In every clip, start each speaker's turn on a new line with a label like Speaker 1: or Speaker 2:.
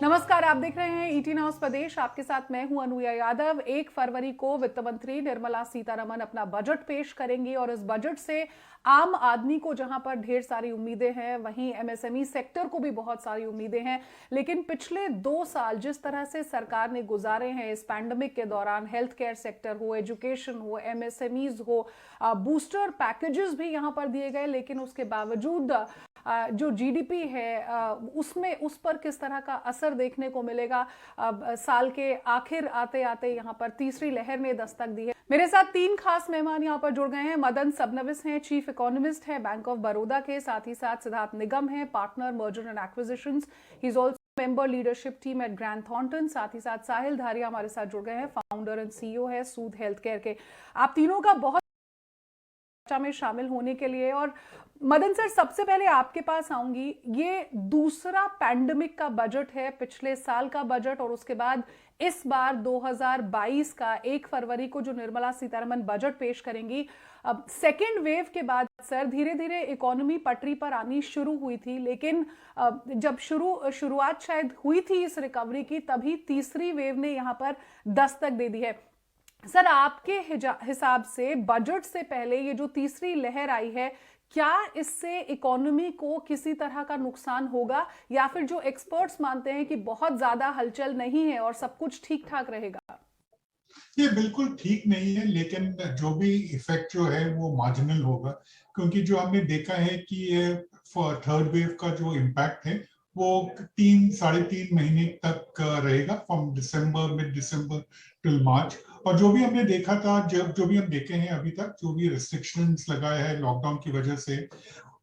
Speaker 1: नमस्कार, आप देख रहे हैं ईटी न्यूज़ प्रदेश। आपके साथ मैं हूं अनुया यादव। 1 फरवरी को वित्त मंत्री निर्मला सीतारमण अपना बजट पेश करेंगी और इस बजट से आम आदमी को जहां पर ढेर सारी उम्मीदें हैं, वहीं एमएसएमई सेक्टर को भी बहुत सारी उम्मीदें हैं। लेकिन पिछले 2 साल जिस तरह से सरकार ने गुजारे हैं इस पैंडेमिक के दौरान, हेल्थ केयर सेक्टर हो, एजुकेशन हो, एमएसएमईज हो, बूस्टर पैकेजेस भी यहां पर दिए गए, लेकिन उसके बावजूद जो जीडीपी है उसमें उस पर किस तरह का असर देखने को मिलेगा। अब साल के आखिर आते आते यहाँ पर तीसरी लहर ने दस्तक दी है। मेरे साथ 3 खास मेहमान यहाँ पर जुड़ गए हैं। मदन सबनविस हैं, चीफ इकोनॉमिस्ट हैं बैंक ऑफ बड़ौदा के, साथ ही साथ सिद्धार्थ निगम हैं, partner merger and acquisitions. He is also member leadership team at Grant Thornton. साथ ही साथ साहिल धारिया हमारे साथ जुड़ गए हैं, फाउंडर एंड सीईओ है सूद हेल्थ केयर के। आप तीनों का बहुत में शामिल होने के लिए। और मदन सर, सबसे पहले आपके पास आऊंगी। ये दूसरा पैंडेमिक का बजट है, पिछले साल का बजट और उसके बाद इस बार 2022 का 1 फरवरी को जो निर्मला सीतारमण बजट पेश करेंगी। अब सेकेंड वेव के बाद सर धीरे धीरे इकोनॉमी पटरी पर आनी शुरू हुई थी, लेकिन जब शुरुआत शायद हुई थी इस रिकवरी की, तभी तीसरी वेव ने यहां पर दस्तक दे दी है। सर, आपके हिसाब से बजट से पहले ये जो तीसरी लहर आई है, क्या इससे इकोनॉमी को किसी तरह का नुकसान होगा, या फिर जो एक्सपर्ट्स मानते हैं कि बहुत ज्यादा हलचल नहीं है और सब कुछ ठीक ठाक रहेगा?
Speaker 2: ये बिल्कुल ठीक नहीं है, लेकिन जो भी इफेक्ट जो है वो मार्जिनल होगा, क्योंकि जो हमने देखा है कि ये थर्ड वेव का जो इम्पैक्ट है वो 3-3.5 महीने तक रहेगा, from December, mid December till March. और जो भी हमने देखा था, जो भी हम देखे हैं अभी तक, जो भी रिस्ट्रिक्शंस लगाए हैं लॉकडाउन की वजह से,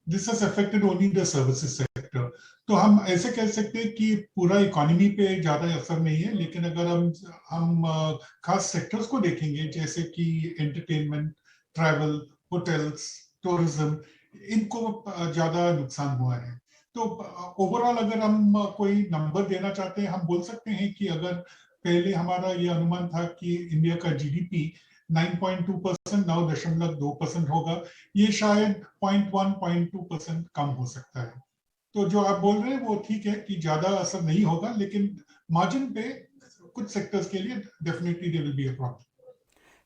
Speaker 2: this has affected only the services sector. तो हम ऐसे कह सकते हैं कि पूरा इकोनॉमी पे ज्यादा असर नहीं है, लेकिन अगर हम खास सेक्टर्स को देखेंगे, जैसे कि एंटरटेनमेंट, ट्रैवल, होटल्स, टूरिज्म, इनको ज्यादा नुकसान हुआ है। तो ओवरऑल अगर हम कोई नंबर देना चाहते हैं, हम बोल सकते हैं कि अगर पहले हमारा ये अनुमान था कि इंडिया का जीडीपी 9.2%, 9.2% होगा, ये शायद 0.1-0.2% कम हो सकता है। तो जो आप बोल रहे हैं वो ठीक है कि ज्यादा असर नहीं होगा, लेकिन मार्जिन पे कुछ सेक्टर्स के लिए definitely there will be a problem.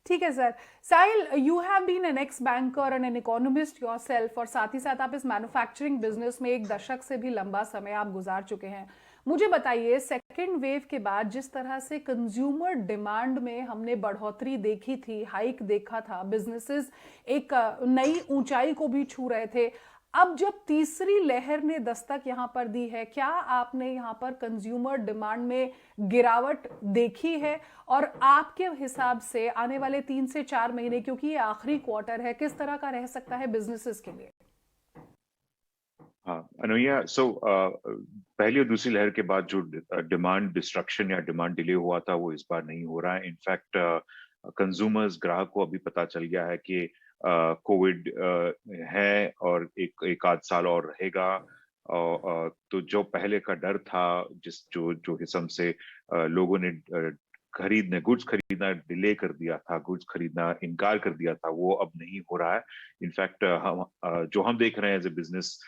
Speaker 1: ठीक है sir. Sahil, you have been an ex banker and an economist yourself, और साथ ही साथ आप इस मैन्युफैक्चरिंग बिजनेस में 1 दशक से भी लंबा समय आप गुजार चुके हैं। मुझे बताइए, सेकेंड वेव के बाद जिस तरह से कंज्यूमर डिमांड में हमने बढ़ोतरी देखी थी, हाइक देखा था, बिजनेसेस एक नई ऊंचाई को भी छू रहे थे। अब जब तीसरी लहर ने दस्तक यहां पर दी है, क्या आपने यहां पर कंज्यूमर डिमांड में गिरावट देखी है? और आपके हिसाब से आने वाले 3 से 4 महीने, क्योंकि ये आखिरी क्वार्टर है, किस तरह का रह सकता है बिजनेसेस के लिए?
Speaker 3: हाँ अनुया, पहली और दूसरी लहर के बाद जो डिमांड डिस्ट्रक्शन या डिमांड डिले हुआ था वो इस बार नहीं हो रहा है। इनफैक्ट कंज्यूमर्स, ग्राहक को अभी पता चल गया है कि कोविड है और एक आध साल और रहेगा। तो जो पहले का डर था, जो किस्म से लोगों ने गुड्स खरीदना डिले कर दिया था, गुड्स खरीदना इनकार कर दिया था, वो अब नहीं हो रहा है। इनफैक्ट जो हम देख रहे हैं as a business,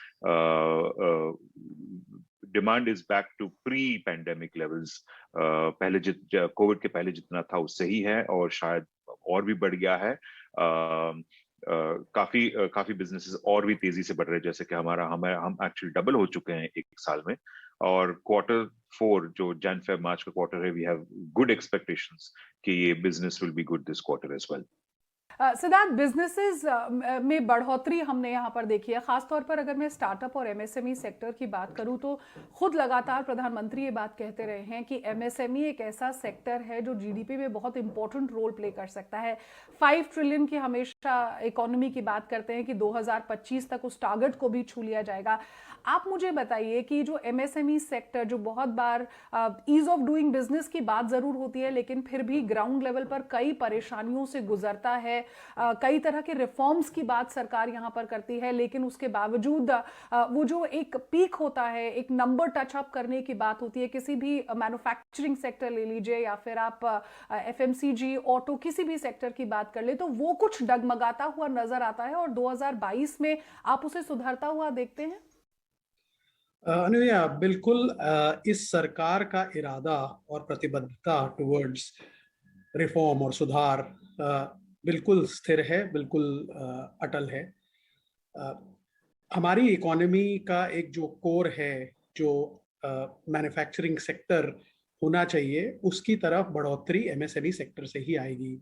Speaker 3: demand is back to pre pandemic levels. पहले कोविड के पहले जितना था उससे ही है, और शायद और भी बढ़ गया है। काफी बिजनेसेस और भी तेजी से बढ़ रहे हैं, जैसे कि हम एक्चुअली डबल हो चुके हैं 1 साल में। और Q4 जो जन फेब मार्च का क्वार्टर है, वी हैव गुड एक्सपेक्टेशंस कि ये business will be good this quarter as well.
Speaker 1: Siddharth, businesses में बढ़ोतरी हमने यहाँ पर देखी है, खासतौर पर अगर मैं स्टार्टअप और एमएसएमई सेक्टर की बात करूँ तो खुद लगातार प्रधानमंत्री ये बात कहते रहे हैं कि एमएसएमई एक ऐसा सेक्टर है जो जीडीपी में बहुत इंपॉर्टेंट रोल प्ले कर सकता है। 5 ट्रिलियन की हमेशा इकोनॉमी की बात करते हैं कि 2025 तक उस टारगेट को भी छू लिया जाएगा। आप मुझे बताइए कि जो एमएसएमई सेक्टर, जो बहुत बार ईज ऑफ डूइंग बिजनेस की बात जरूर होती है, लेकिन फिर भी ग्राउंड लेवल पर कई परेशानियों से गुजरता है, कई तरह के रिफॉर्म्स की बात सरकार यहां पर करती है, लेकिन उसके बावजूद वो जो एक पीक होता है, एक नंबर टच अप करने की बात होती है, किसी भी मैन्युफैक्चरिंग सेक्टर ले लीजिए या फिर आप एफएमसीजी, ऑटो, किसी भी सेक्टर की बात कर ले, तो वो कुछ डगमगाता हुआ नजर आता है। और 2022 में आप उसे सुधरता हुआ देखते हैं?
Speaker 4: अनुया, बिल्कुल इस सरकार का इरादा और प्रतिबद्धता टुवर्ड्स रिफॉर्म और सुधार बिल्कुल स्थिर है, बिल्कुल अटल है। हमारी इकोनॉमी का एक जो कोर है, जो मैन्युफैक्चरिंग सेक्टर होना चाहिए, उसकी तरफ बढ़ोतरी एमएसएमई सेक्टर से ही आएगी।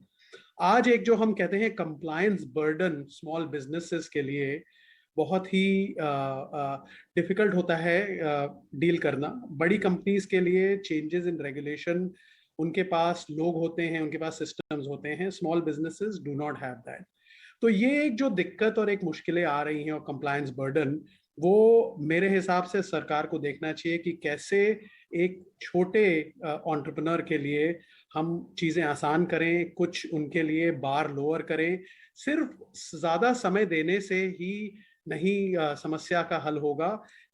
Speaker 4: आज एक जो हम कहते हैं कंप्लायंस बर्डन स्मॉल बिजनेसेस के लिए बहुत ही डिफिकल्ट होता है डील करना। बड़ी कंपनीज के लिए चेंजेस इन रेगुलेशन, उनके पास लोग होते हैं, उनके पास सिस्टम्स होते हैं। Small businesses do not have that. तो ये एक जो दिक्कत और एक मुश्किलें आ रही हैं और कंप्लायंस बर्डन, वो मेरे हिसाब से सरकार को देखना चाहिए कि कैसे एक छोटे एंटरप्रेन्योर के लिए हम चीजें आसान करें, कुछ उनके लिए बार लोअर करें। सिर्फ ज्यादा समय देने से ही नहीं समस्या का हल होगा।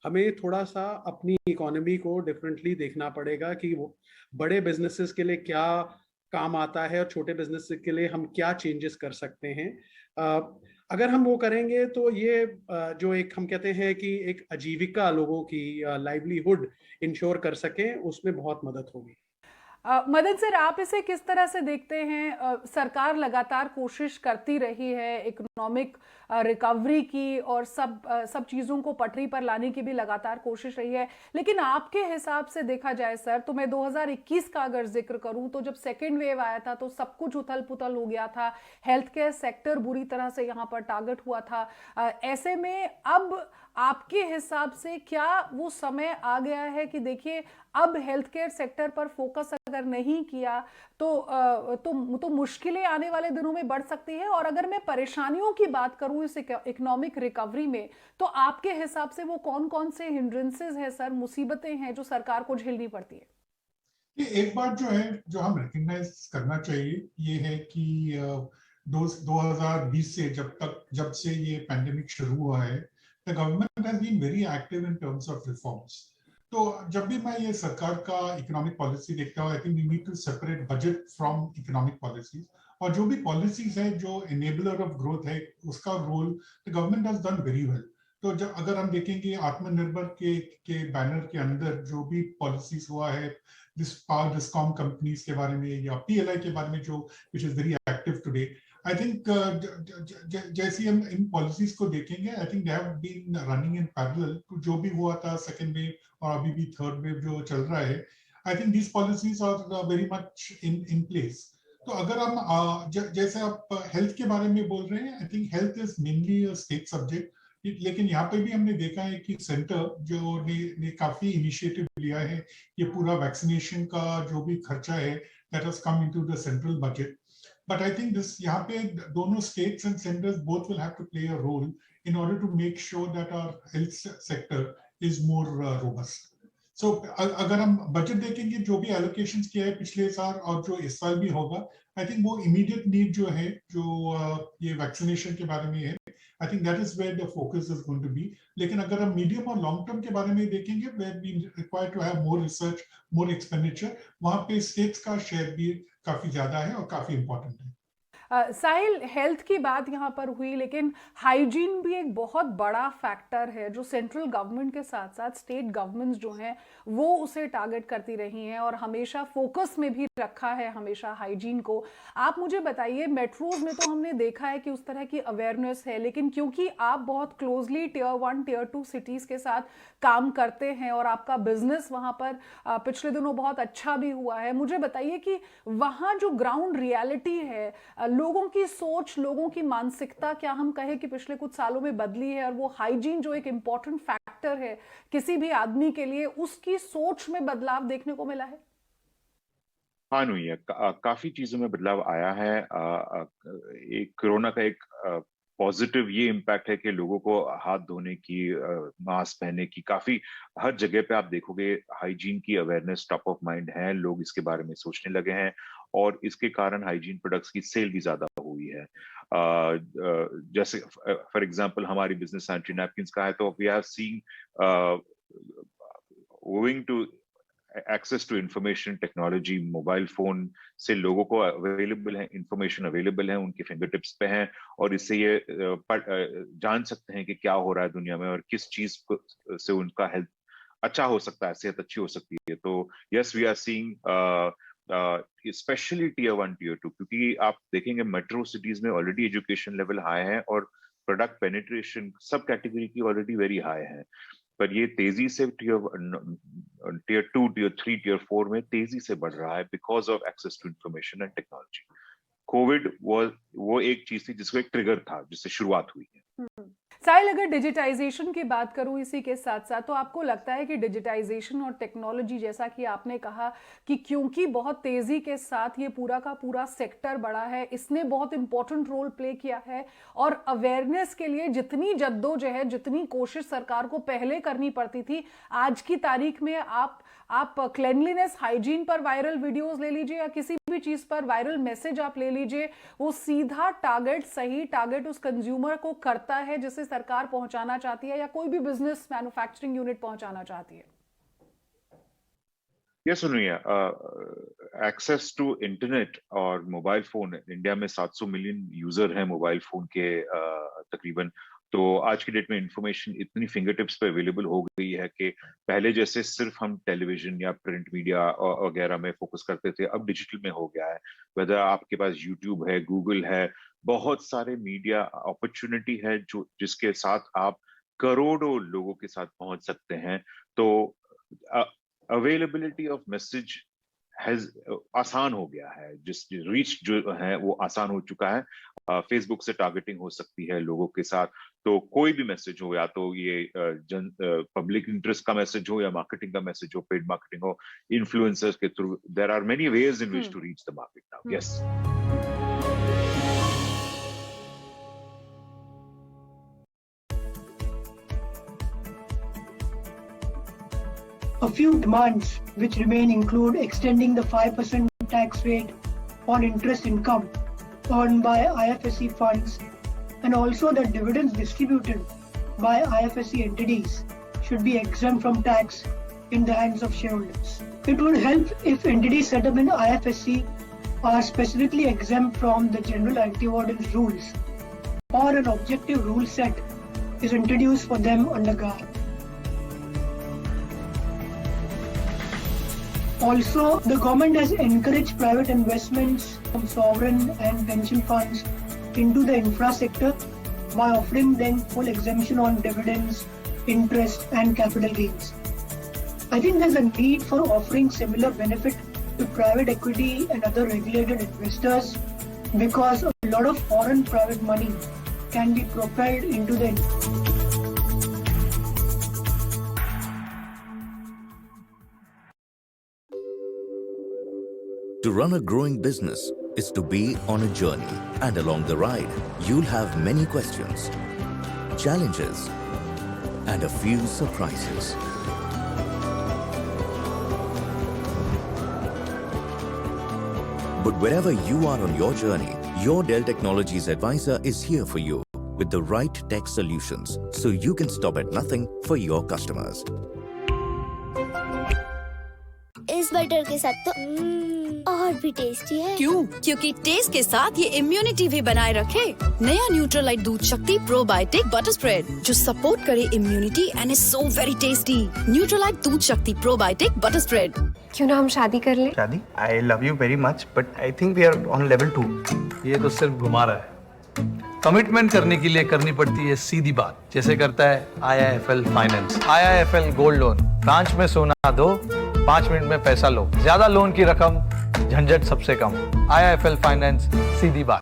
Speaker 4: हमें थोड़ा सा अपनी इकोनॉमी को डिफरेंटली देखना पड़ेगा कि वो बड़े बिजनेसेस के लिए क्या काम आता है और छोटे बिजनेस के लिए हम क्या चेंजेस कर सकते हैं। अगर हम वो करेंगे तो ये जो एक हम कहते हैं कि एक आजीविका लोगों की लाइवलीहुड इंश्योर कर सकें, उसमें बहुत मदद होगी।
Speaker 1: मदन सर, आप इसे किस तरह से देखते हैं? सरकार लगातार कोशिश करती रही है इकोनॉमिक रिकवरी की और सब चीज़ों को पटरी पर लाने की भी लगातार कोशिश रही है, लेकिन आपके हिसाब से देखा जाए सर, तो मैं 2021 का अगर जिक्र करूं तो जब सेकेंड वेव आया था तो सब कुछ उथल पुथल हो गया था, हेल्थ केयर सेक्टर बुरी तरह से यहाँ पर टारगेट हुआ था। ऐसे में अब आपके हिसाब से क्या वो समय आ गया है कि देखिए अब हेल्थ केयर सेक्टर पर फोकस अगर नहीं किया तो मुश्किलें आने वाले दिनों में बढ़ सकती है? और अगर मैं परेशानियों की बात करूं इस इकोनॉमिक रिकवरी में, तो आपके हिसाब से वो कौन कौन से हिंड्रेंसेस हैं सर, मुसीबतें हैं जो सरकार को झेलनी पड़ती है?
Speaker 2: ये एक बात जो है जो हम रिकग्नाइज करना चाहिए ये है कि 2020 से जब से ये पैंडेमिक शुरू हुआ है, the government has been very active in terms of reforms. तो जब भी मैं ये सरकार का इकोनॉमिक पॉलिसी देखता हूँ, I think we need to separate budget from economic policies. और जो भी पॉलिसीज है जो एनेबलर ऑफ ग्रोथ है, उसका role the government has done very well. तो जब अगर हम देखेंगे आत्मनिर्भर के बैनर के अंदर जो भी पॉलिसीज हुआ है, पावर डिस्कॉम कंपनीज के बारे में या पीएलआई के बारे में, जो which is very active today, I think जैसे हम इन पॉलिसीज को देखेंगे, I think they have been running in parallel to जो भी हुआ था सेकेंड वेव और अभी भी थर्ड वेव जो चल रहा है। I think these policies are very much in place. तो अगर हम जैसे आप हेल्थ के बारे में बोल रहे हैं, I think health is mainly a state subject, लेकिन यहाँ पे भी हमने देखा है कि सेंटर जो ने काफी इनिशिएटिव लिया है। ये पूरा वैक्सीनेशन का जो भी खर्चा है, that has come into the central budget. But I think this यहाँ पे दोनों states and centres both will have to play a role in order to make sure that our health sector is more robust. So अगर हम budget देखेंगे, जो भी allocations किया है पिछले साल और जो इस साल भी होगा, आई थिंक वो इमीडिएट नीड जो है, जो ये वैक्सीनेशन के बारे में है, I think that is where the focus is going to be. लेकिन अगर हम मीडियम और लॉन्ग टर्म के बारे में देखेंगे, where we require to have more research, more expenditure, वहां पे स्टेट्स का शेयर भी काफी ज्यादा है और काफी इंपॉर्टेंट है।
Speaker 1: साहिल, हेल्थ की बात यहाँ पर हुई, लेकिन हाइजीन भी एक बहुत बड़ा फैक्टर है जो सेंट्रल गवर्नमेंट के साथ साथ स्टेट गवर्नमेंट्स जो हैं वो उसे टारगेट करती रही हैं और हमेशा फोकस में भी रखा है हमेशा हाइजीन को। आप मुझे बताइए, मेट्रोज में तो हमने देखा है कि उस तरह की अवेयरनेस है, लेकिन क्योंकि आप बहुत क्लोजली टियर 1 टियर 2 सिटीज़ के साथ काम करते हैं और आपका बिजनेस वहाँ पर पिछले दिनों बहुत अच्छा भी हुआ है, मुझे बताइए कि वहाँ जो ग्राउंड रियलिटी है, लोगों की सोच, लोगों की मानसिकता, क्या हम कहें कि पिछले कुछ सालों में बदली है? और वो हाइजीन जो एक इंपॉर्टेंट फैक्टर है किसी भी आदमी के लिए, उसकी सोच में बदलाव देखने को मिला है?
Speaker 3: हाँ अनुया, काफी चीजों में बदलाव आया है। एक कोरोना का एक पॉजिटिव ये इम्पैक्ट है कि लोगों को हाथ धोने की, मास्क पहनने की, काफी हर जगह पे आप देखोगे हाइजीन की अवेयरनेस टॉप ऑफ माइंड है, लोग इसके बारे में सोचने लगे हैं और इसके कारण हाइजीन प्रोडक्ट्स की सेल भी ज्यादा हुई है। जैसे फॉर एग्जांपल हमारी बिजनेस सैनिटरी नैपकिन्स का है, तो we have seen owing to access to information technology, mobile phone से लोगों को अवेलेबल है, इंफॉर्मेशन अवेलेबल है, उनके फिंगर टिप्स पे है और इससे ये जान सकते हैं कि क्या हो रहा है दुनिया में और किस चीज से उनका हेल्थ अच्छा हो सकता है, सेहत अच्छी हो सकती है। तो yes, we are seeing specially tier 1 tier 2, क्योंकि आप देखेंगे मेट्रो सिटीज में ऑलरेडी एजुकेशन लेवल हाई है और प्रोडक्ट पेनिट्रेशन सब कैटेगरी की ऑलरेडी वेरी हाई है, पर ये तेजी से टियर 2 टियर 3 टियर 4 में तेजी से बढ़ रहा है because of access to information and technology. Covid वो एक चीज थी जिसको एक ट्रिगर था जिससे शुरुआत हुई है।
Speaker 1: साहिल, अगर डिजिटाइजेशन की बात करूं इसी के साथ साथ, तो आपको लगता है कि डिजिटाइजेशन और टेक्नोलॉजी, जैसा कि आपने कहा कि क्योंकि बहुत तेजी के साथ ये पूरा का पूरा सेक्टर बढ़ा है, इसने बहुत इंपॉर्टेंट रोल प्ले किया है और अवेयरनेस के लिए जितनी जद्दोजहद, जितनी कोशिश सरकार को पहले करनी पड़ती थी, आज की तारीख में आप क्लेनलीनेस, हाइजीन पर वायरल वीडियोस ले लीजिए या किसी भी चीज पर वायरल मैसेज आप ले लीजिए, वो सीधा टारगेट, सही टारगेट उस कंज्यूमर को करता है जिसे सरकार पहुंचाना चाहती है या कोई भी बिजनेस मैन्युफैक्चरिंग यूनिट पहुंचाना चाहती है।
Speaker 3: यस सुनिए, एक्सेस टू इंटरनेट और मोबाइल फोन, इंडिया में 700 मिलियन यूजर हैं मोबाइल फोन के तकरीबन। तो आज की डेट में इंफॉर्मेशन इतनी फिंगर टिप्स पे अवेलेबल हो गई है कि पहले जैसे सिर्फ हम टेलीविजन या प्रिंट मीडिया वगैरह में फोकस करते थे, अब डिजिटल में हो गया है। वेदर आपके पास यूट्यूब है, गूगल है, बहुत सारे मीडिया अपॉर्चुनिटी है जो जिसके साथ आप करोड़ों लोगों के साथ पहुंच सकते हैं। तो अवेलेबिलिटी ऑफ मैसेज आसान हो गया है, जिस रीच जो है वो आसान हो चुका है। फेसबुक से टारगेटिंग हो सकती है लोगों के साथ, तो कोई भी मैसेज हो, या तो ये पब्लिक इंटरेस्ट का मैसेज हो या मार्केटिंग का मैसेज हो, पेड मार्केटिंग हो, इन्फ्लुएंसर्स के through, there are many ways in which to reach the market now. Yes.
Speaker 5: A few demands which remain include extending the 5% tax rate on interest income earned by IFSC funds, and also the dividends distributed by IFSC entities should be exempt from tax in the hands of shareholders. It would help if entities set up in IFSC are specifically exempt from the general anti-avoidance rules, or an objective rule set is introduced for them under GAAR. Also, the government has encouraged private investments from sovereign and pension funds into the infra sector by offering them full exemption on dividends, interest and capital gains. I think there's a need for offering similar benefit to private equity and other regulated investors, because a lot of foreign private money can be propelled into the
Speaker 6: To run a growing business is to be on a journey, and along the ride, you'll have many questions, challenges, and a few surprises. But wherever you are on your journey, your Dell Technologies advisor is here for you with the right tech solutions, so you can stop at nothing for your customers.
Speaker 7: इस butter के साथ तो और भी tasty है।
Speaker 8: क्यों? क्योंकि test के साथ ये इम्यूनिटी भी बनाए रखे। नया न्यूट्रालाइट दूध शक्ति प्रोबायोटिक बटर स्प्रेड जो सपोर्ट करे immunity and is so very tasty. Nutralite दूध शक्ति प्रोबायोटिक बटर स्प्रेड।
Speaker 9: क्यों ना हम शादी कर लें?
Speaker 10: शादी? I love you very much but I think we are on level 2।
Speaker 11: ये तो सिर्फ घुमा रहा है। कमिटमेंट करने के लिए करनी पड़ती है सीधी बात, जैसे करता है IIFL finance. IIFL gold loan, branch में सोना दो, 5 मिनट में पैसा लो, ज्यादा लोन की रकम, झंझट सबसे कम। IIFL फाइनेंस, सीधी बात।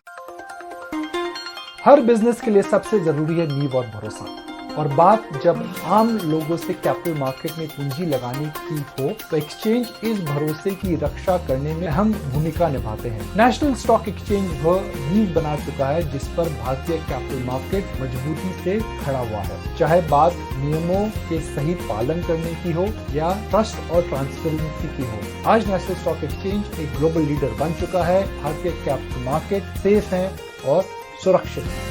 Speaker 12: हर बिजनेस के लिए सबसे जरूरी है नींव और भरोसा, और बात जब आम लोगों से कैपिटल मार्केट में पूंजी लगाने की हो तो एक्सचेंज इस भरोसे की रक्षा करने में अहम भूमिका निभाते हैं। नेशनल स्टॉक एक्सचेंज वह नींव बना चुका है जिस पर भारतीय कैपिटल मार्केट मजबूती से खड़ा हुआ है, चाहे बात नियमों के सही पालन करने की हो या ट्रस्ट और ट्रांसपेरेंसी की हो। आज नेशनल स्टॉक एक्सचेंज एक ग्लोबल लीडर बन चुका है। भारतीय कैपिटल मार्केट सेफ है और सुरक्षित है।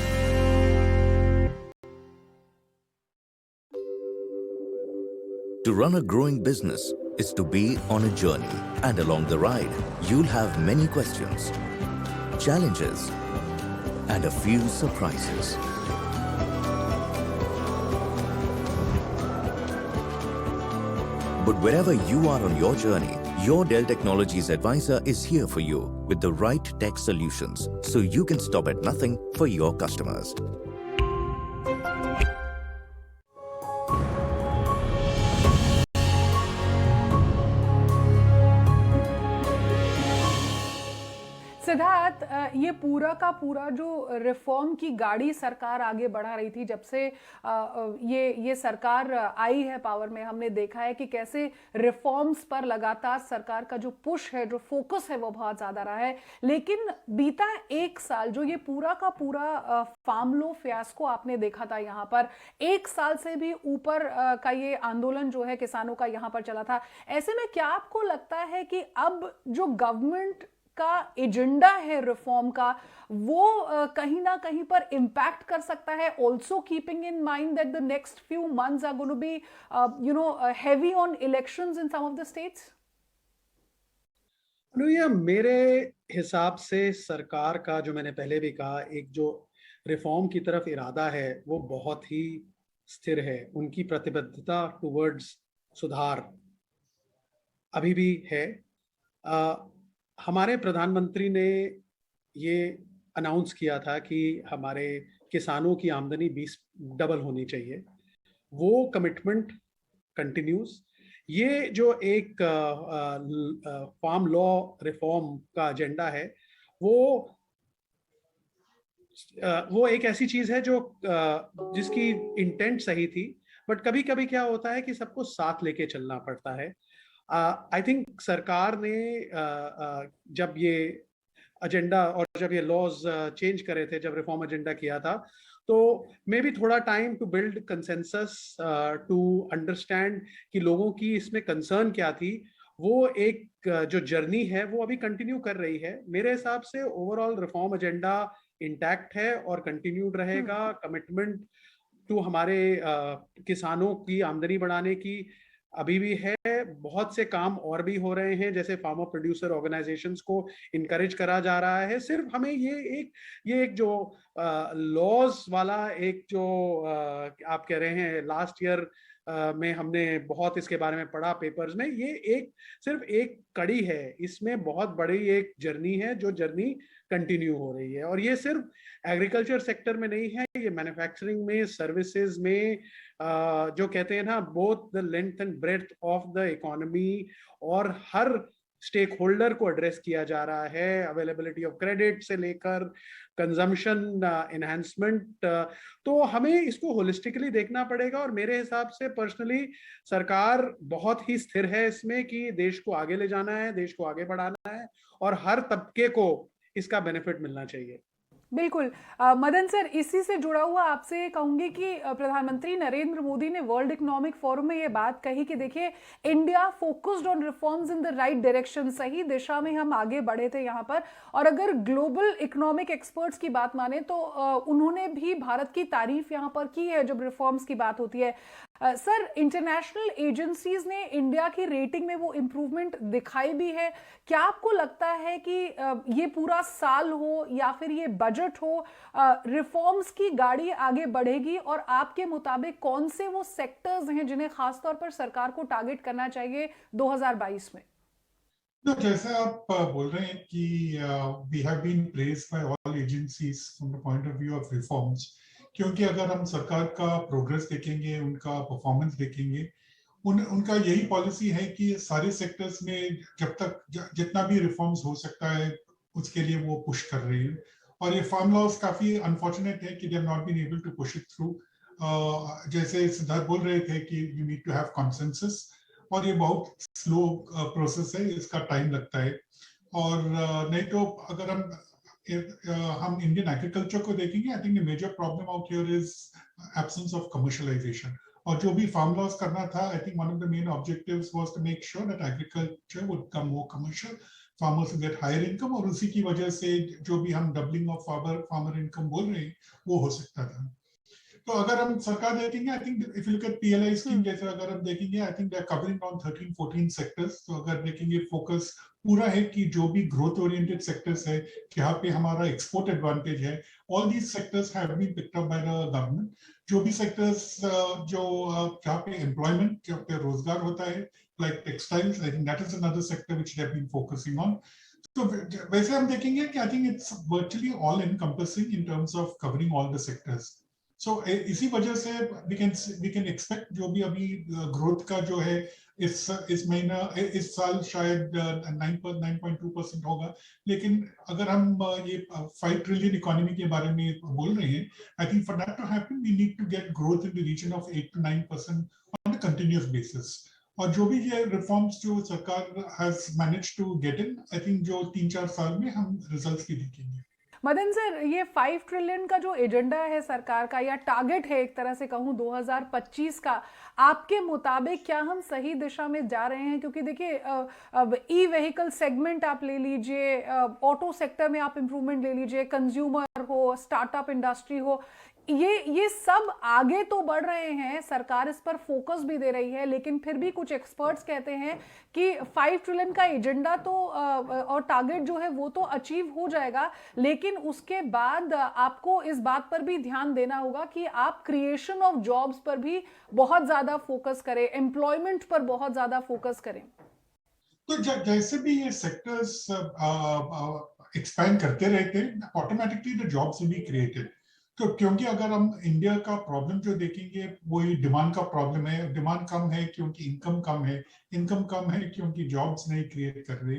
Speaker 6: To run a growing business is to be on a journey, and along the ride, you'll have many questions, challenges, and a few surprises. But wherever you are on your journey, your Dell Technologies advisor is here for you with the right tech solutions, so you can stop at nothing for your customers.
Speaker 1: Siddharth, ये पूरा का पूरा जो reform की गाड़ी सरकार आगे बढ़ा रही थी जब से ये सरकार आई है पावर में, हमने देखा है कि कैसे रिफॉर्म्स पर लगातार सरकार का जो पुश है, जो फोकस है, वो बहुत ज्यादा रहा है। लेकिन बीता एक साल जो ये पूरा का पूरा फार्म लॉ फियास्को आपने देखा था, यहाँ पर एक साल से भी ऊपर का ये आंदोलन जो है किसानों का यहाँ पर चला था। ऐसे में क्या आपको लगता है कि अब जो गवर्नमेंट का एजेंडा है रिफॉर्म का, वो कहीं ना कहीं पर इम्पैक्ट कर सकता है, also keeping in mind that the next few months are going to be heavy on elections in some of the states?
Speaker 4: Anuya, मेरे हिसाब से सरकार का, जो मैंने पहले भी कहा, एक जो रिफॉर्म की तरफ इरादा है वो बहुत ही स्थिर है। उनकी प्रतिबद्धता टुवर्ड्स सुधार अभी भी है। हमारे प्रधानमंत्री ने ये अनाउंस किया था कि हमारे किसानों की आमदनी 20 डबल होनी चाहिए। वो कमिटमेंट कंटिन्यूज। ये जो एक फार्म लॉ रिफॉर्म का एजेंडा है, वो एक ऐसी चीज है जो जिसकी इंटेंट सही थी, बट कभी कभी क्या होता है कि सबको साथ लेके चलना पड़ता है। आई थिंक सरकार ने जब ये एजेंडा और जब ये लॉज चेंज करे थे, जब रिफॉर्म एजेंडा किया था, तो मे बी थोड़ा time to build consensus, to understand कि लोगों की इसमें कंसर्न क्या थी। वो एक जो जर्नी है वो अभी कंटिन्यू कर रही है। मेरे हिसाब से ओवरऑल रिफॉर्म एजेंडा इंटैक्ट है और कंटिन्यूड रहेगा। कमिटमेंट टू हमारे किसानों की आमदनी बढ़ाने की अभी भी है। बहुत से काम और भी हो रहे हैं, जैसे फार्मर प्रोड्यूसर ऑर्गेनाइजेशंस को इनकरेज करा जा रहा है। सिर्फ हमें ये एक जो लॉज वाला एक जो आप कह रहे हैं, लास्ट ईयर में हमने बहुत इसके बारे में पढ़ा पेपर्स में, ये सिर्फ एक कड़ी है। इसमें बहुत बड़ी एक जर्नी है, जो जर्नी कंटिन्यू हो रही है। और ये सिर्फ एग्रीकल्चर सेक्टर में नहीं है, ये मैन्युफैक्चरिंग में, सर्विसेज में, जो कहते हैं ना, both the length and breadth of the economy, और हर स्टेक होल्डर को एड्रेस किया जा रहा है। अवेलेबिलिटी ऑफ क्रेडिट से लेकर कंजम्पशन एनहांसमेंट, तो हमें इसको होलिस्टिकली देखना पड़ेगा। और मेरे हिसाब से पर्सनली सरकार बहुत ही स्थिर है इसमें कि देश को आगे ले जाना है, देश को आगे बढ़ाना है, और हर तबके को इसका बेनिफिट मिलना चाहिए।
Speaker 1: बिल्कुल। मदन सर, इसी से जुड़ा हुआ आपसे कहूंगी कि प्रधानमंत्री नरेंद्र मोदी ने वर्ल्ड इकोनॉमिक फोरम में ये बात कही कि देखिए, India focused on reforms in the right direction, सही दिशा में हम आगे बढ़े थे यहाँ पर। और अगर ग्लोबल इकोनॉमिक एक्सपर्ट्स की बात माने तो उन्होंने भी भारत की तारीफ यहाँ पर की है जब रिफॉर्म्स की बात होती है। सर, इंटरनेशनल एजेंसीज ने इंडिया की रेटिंग में वो इंप्रूवमेंट दिखाई भी है। क्या आपको लगता है कि ये पूरा साल हो या फिर ये बजट हो, रिफॉर्म्स की गाड़ी आगे बढ़ेगी? और आपके मुताबिक कौन से वो सेक्टर्स हैं जिन्हें खासतौर पर सरकार को टारगेट करना चाहिए 2022 में?
Speaker 2: तो जैसे आप बोल रहे हैं कि we have been praised by all agencies from the point of view of reforms, क्योंकि अगर हम सरकार का प्रोग्रेस देखेंगे, उनका परफॉर्मेंस देखेंगे, उनका यही पॉलिसी है कि सारे सेक्टर्स में जब तक जितना भी रिफॉर्म्स हो सकता है उसके लिए वो पुश कर रही है। और ये फार्म लॉज काफी अनफॉर्चुनेट है कि they have not been able to push it through. जैसे सिद्धार्थ बोल रहे थे कि you need to have consensus, और ये बहुत स्लो प्रोसेस है, इसका टाइम लगता है। और नहीं तो अगर हम इंडियन एग्रीकल्चर को देखेंगे, I think the major problem out here is absence of commercialisation. और जो भी फार्म लॉज करना था, I think one of the main objectives was to make sure that agriculture would become more commercial, farmers will get higher income, और उसी की वजह से जो भी हम डबलिंग ऑफ फार्मर इनकम बोल रहे हैं वो हो सकता था। तो अगर हम सरकार देखेंगे, I think if you look at PLI scheme, जैसे अगर हम देखेंगे, I think they are covering on 13-14 sectors. तो अगर देखेंगे, फोकस पूरा है कि जो भी ग्रोथ ओरिएंटेड सेक्टर्स है, जहाँ पे हमारा एक्सपोर्ट एडवांटेज है, all these sectors have been picked up by the government. जो भी सेक्टर्स जो जहाँ पे एम्प्लॉयमेंट, जहाँ पे रोजगार होता है, like textiles. I think that is another sector which they have been focusing on. तो वैसे हम देखेंगे कि I think it's virtually all encompassing in terms of covering all the sectors. So इसी वजह से we can expect जो भी अभी growth का जो है इस साल शायद 9.2% होगा, लेकिन अगर हम ये 5 ट्रिलियन इकोनॉमी के बारे में बोल रहे हैं, I think for that to happen we need to get growth in the region of 8 to 9% on a continuous basis. और जो भी ये रिफॉर्म्स जो सरकार has managed to get in, I think जो 3-4 साल में हम रिजल्ट्स भी देखेंगे।
Speaker 1: मदन सर, ये 5 ट्रिलियन का जो एजेंडा है सरकार का, या टारगेट है एक तरह से कहूँ 2025 का, आपके मुताबिक क्या हम सही दिशा में जा रहे हैं? क्योंकि देखिए ई व्हीकल सेगमेंट आप ले लीजिए, ऑटो सेक्टर में आप इंप्रूवमेंट ले लीजिए, कंज्यूमर हो, स्टार्टअप इंडस्ट्री हो, ये सब आगे तो बढ़ रहे हैं, सरकार इस पर फोकस भी दे रही है, लेकिन फिर भी कुछ एक्सपर्ट्स कहते हैं कि 5 ट्रिलियन का एजेंडा तो और टारगेट जो है वो तो अचीव हो जाएगा, लेकिन उसके बाद आपको इस बात पर भी ध्यान देना होगा कि आप क्रिएशन ऑफ जॉब्स पर भी बहुत ज्यादा फोकस करें, एम्प्लॉयमेंट पर बहुत ज्यादा फोकस करें।
Speaker 2: तो जैसे भी ये सेक्टर्स एक्सपैंड करते रहते हैं, automatically the jobs will be created. तो क्योंकि अगर हम इंडिया का प्रॉब्लम जो देखेंगे वही डिमांड का प्रॉब्लम है, डिमांड कम है क्योंकि इनकम कम है, इनकम कम है क्योंकि जॉब्स नहीं क्रिएट कर रहे।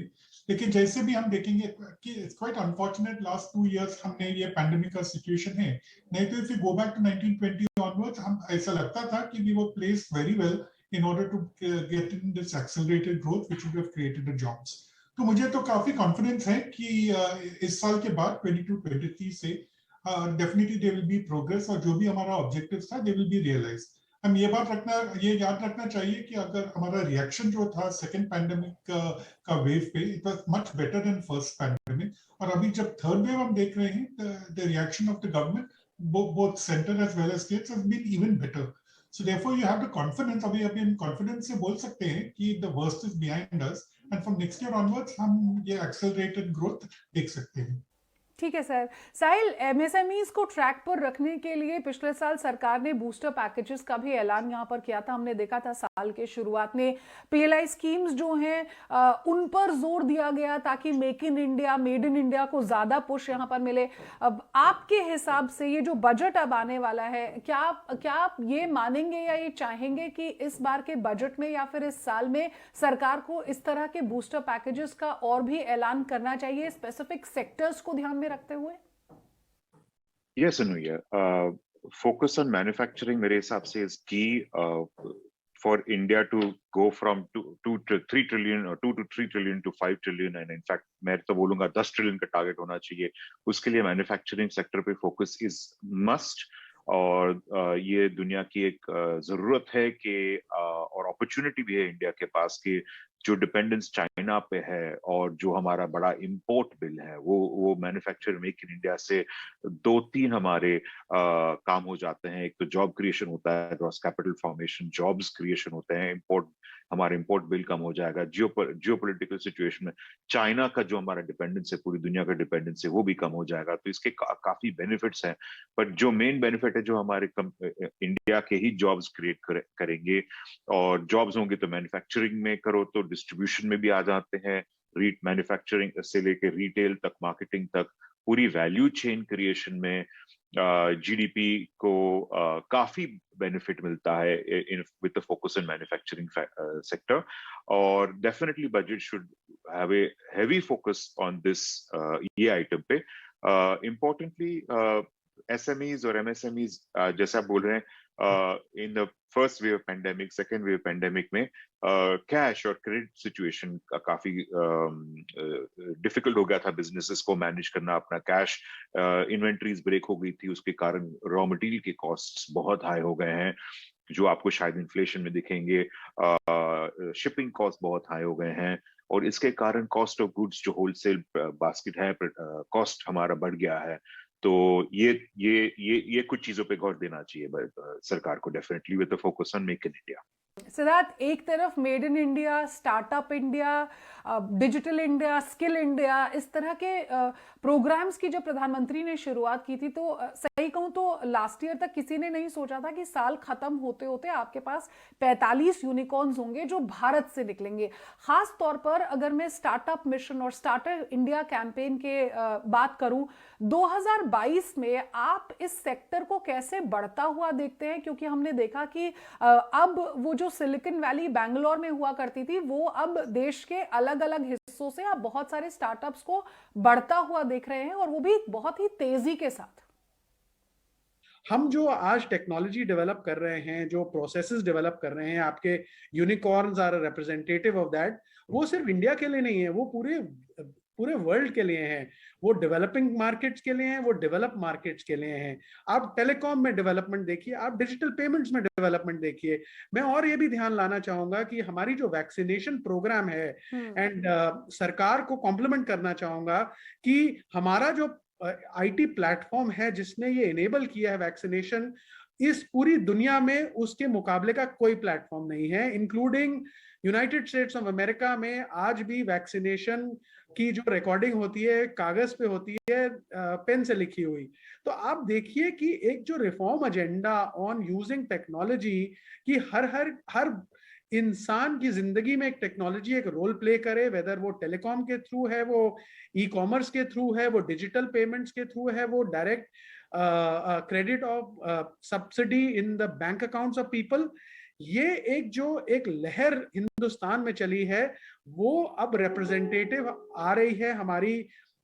Speaker 2: लेकिन जैसे भी हम देखेंगे कि it's quite unfortunate last 2 years हमने ये पैंडेमिक का सिचुएशन है, नहीं तो if you go back to 1920 onwards हम ऐसा लगता था कि we were placed very well in order to get in this accelerated growth which would have created the jobs. तो मुझे तो काफी कॉन्फिडेंस है कि इस साल के बाद 22-23 से definitely there will be progress, और जो भी हमारा ऑब्जेक्टिव था दे विल बी रियलाइज्ड। हम ये याद रखना चाहिए कि अगर हमारा रिएक्शन जो था सेकंड पैंडेमिक का वेव पे, it was much better than first pandemic, और अभी जब थर्ड वेव हम देख रहे हैं the reaction of the government both centre as well as states has been even better. So therefore you have the confidence, अभी हम confidence से बोल सकते हैं कि the worst is behind us, and from next year onwards हम ये accelerated growth देख सकते हैं।
Speaker 1: ठीक है सर। साहिल, एमएसएमईज को ट्रैक पर रखने के लिए पिछले साल सरकार ने बूस्टर पैकेजेस का भी ऐलान यहाँ पर किया था। हमने देखा था साल के शुरुआत में पीएलआई स्कीम्स जो हैं उन पर जोर दिया गया ताकि make in India, made in India को ज्यादा पुश यहाँ पर मिले। अब आपके हिसाब से ये जो बजट अब आने वाला है, क्या आप ये मानेंगे या ये चाहेंगे कि इस बार के बजट में या फिर इस साल में सरकार को इस तरह के बूस्टर पैकेजेस का और भी ऐलान करना चाहिए स्पेसिफिक सेक्टर्स को ध्यान में रखते हुए?
Speaker 3: Yes, Anuya. Focus on manufacturing मेरे हिसाब से is key for India to go from 2 to 3 trillion or 2 to 3 trillion to 5 trillion, and in fact मैं तो बोलूँगा 10 ट्रिलियन का टारगेट होना चाहिए। उसके लिए मैन्युफैक्चरिंग सेक्टर पे फोकस इज मस्ट, और ये दुनिया की एक जरूरत है कि और अपॉर्चुनिटी भी है इंडिया के पास कि जो डिपेंडेंस चाइना पे है और जो हमारा बड़ा इंपोर्ट बिल है वो मैन्युफैक्चर मेक इन इंडिया से 2-3 हमारे काम हो जाते हैं। एक तो जॉब क्रिएशन होता है, gross capital formation, jobs creation होते हैं, हमारे इंपोर्ट बिल कम हो जाएगा। जियोपॉलिटिकल सिचुएशन में चाइना का जो हमारा डिपेंडेंस है, पूरी दुनिया का डिपेंडेंस है, वो भी कम हो जाएगा। तो इसके काफी बेनिफिट्स हैं, बट जो मेन बेनिफिट है जो हमारे इंडिया के ही जॉब्स क्रिएट करेंगे, और जॉब्स होंगे तो मैन्युफैक्चरिंग में करो तो डिस्ट्रीब्यूशन में भी आ जाते हैं, मैन्युफैक्चरिंग से लेकर रिटेल तक, मार्केटिंग तक, पूरी वैल्यू चेन क्रिएशन में जीडीपी को काफी बेनिफिट मिलता है with the focus in manufacturing sector. और definitely budget should have a heavy focus on this ये आइटम पे। इम्पोर्टेंटली एसएमईज और एमएसएमईज जैसा बोल रहे हैं, in the first wave pandemic, second wave pandemic में कैश और क्रेडिट सिचुएशन का काफी डिफिकल्ट हो गया था बिजनेसेस को मैनेज करना अपना कैश। इन्वेंट्रीज ब्रेक हो गई थी, उसके कारण रॉ मटेरियल के कॉस्ट्स बहुत हाई हो गए हैं जो आपको शायद इन्फ्लेशन में दिखेंगे। शिपिंग कॉस्ट बहुत हाई हो गए हैं, और इसके कारण कॉस्ट ऑफ गुड्स जो होलसेल बास्केट है, कॉस्ट हमारा बढ़ गया है। तो ये कुछ चीजों पे गौर देना चाहिए सरकार को, definitely with the focus on make in India.
Speaker 1: Siddharth, एक तरफ made in India, startup India, digital India, skill India, इस तरह के प्रोग्राम्स की जब प्रधानमंत्री ने शुरुआत की थी तो सही कहूं तो लास्ट ईयर तक किसी ने नहीं सोचा था कि साल खत्म होते होते आपके पास 45 यूनिकॉर्न्स होंगे जो भारत से निकलेंगे। खास तौर पर अगर मैं स्टार्टअप मिशन और स्टार्टअप इंडिया कैंपेन के बात करूं, 2022 में आप इस सेक्टर को कैसे बढ़ता हुआ देखते हैं? क्योंकि हमने देखा कि अब वो जो सिलिकॉन वैली बैंगलोर में हुआ करती थी, वो अब देश के अलग अलग हिस्सों से आप बहुत सारे स्टार्टअप्स को बढ़ता हुआ देख रहे हैं, और वो भी बहुत ही तेजी के साथ।
Speaker 4: हम जो आज टेक्नोलॉजी डेवलप कर रहे हैं, जो प्रोसेसेस डेवलप कर रहे हैं, आपके unicorns are representative of that. वो सिर्फ इंडिया के लिए नहीं है, वो पूरे वर्ल्ड के लिए हैं। वो डेवलपिंग मार्केट्स के लिए हैं, वो डेवलप मार्केट्स के लिए हैं। आप टेलीकॉम में डेवलपमेंट देखिए, आप डिजिटल पेमेंट्स में डेवलपमेंट देखिए। मैं और ये भी ध्यान लाना चाहूंगा कि हमारी जो वैक्सीनेशन प्रोग्राम है, एंड सरकार को कॉम्प्लीमेंट करना चाहूंगा कि हमारा जो आईटी प्लेटफॉर्म है जिसने ये इनेबल किया है वैक्सीनेशन, इस पूरी दुनिया में उसके मुकाबले का कोई प्लेटफॉर्म नहीं है। Including United states of America में आज भी वैक्सीनेशन की जो रिकॉर्डिंग होती है कागज पे होती है, पेन से लिखी हुई। तो आप देखिए कि एक जो reform agenda on using technology कि हर इंसान की जिंदगी में एक टेक्नोलॉजी एक रोल प्ले करे, वेदर वो टेलीकॉम के थ्रू है, वो ई कॉमर्स के थ्रू है, वो डिजिटल पेमेंट्स के थ्रू है, वो direct credit of subsidy in the bank accounts of people. ये एक लहर हिंदुस्तान में चली है, वो अब रिप्रेजेंटेटिव आ रही है हमारी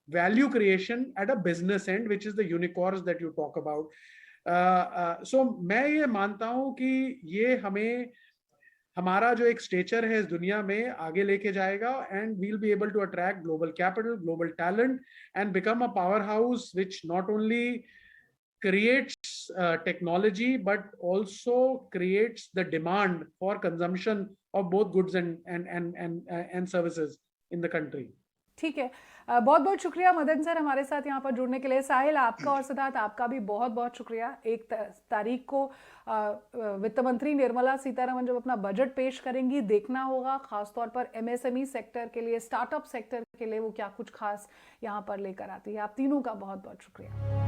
Speaker 4: value creation at a business end, which is the unicorns that you talk about. So मैं ये मानता हूं कि ये हमें हमारा जो एक स्टेचर है इस दुनिया में आगे लेके जाएगा, and we'll be able to attract global capital, global talent, and become a powerhouse which not only creates technology but also creates the demand for consumption of both goods and services in the country.
Speaker 1: ठीक है, बहुत बहुत शुक्रिया Madan sir हमारे साथ यहाँ पर जुड़ने के लिए। साहिल, आपका और सिद्धार्थ आपका भी बहुत बहुत शुक्रिया। 1 तारीख को वित्त मंत्री निर्मला सीतारमण जब अपना बजट पेश करेंगी, देखना होगा खासतौर पर एमएसएमई सेक्टर के लिए, स्टार्टअप सेक्टर के लिए वो क्या कुछ खास यहाँ पर लेकर आती है। आप तीनों का बहुत बहुत शुक्रिया।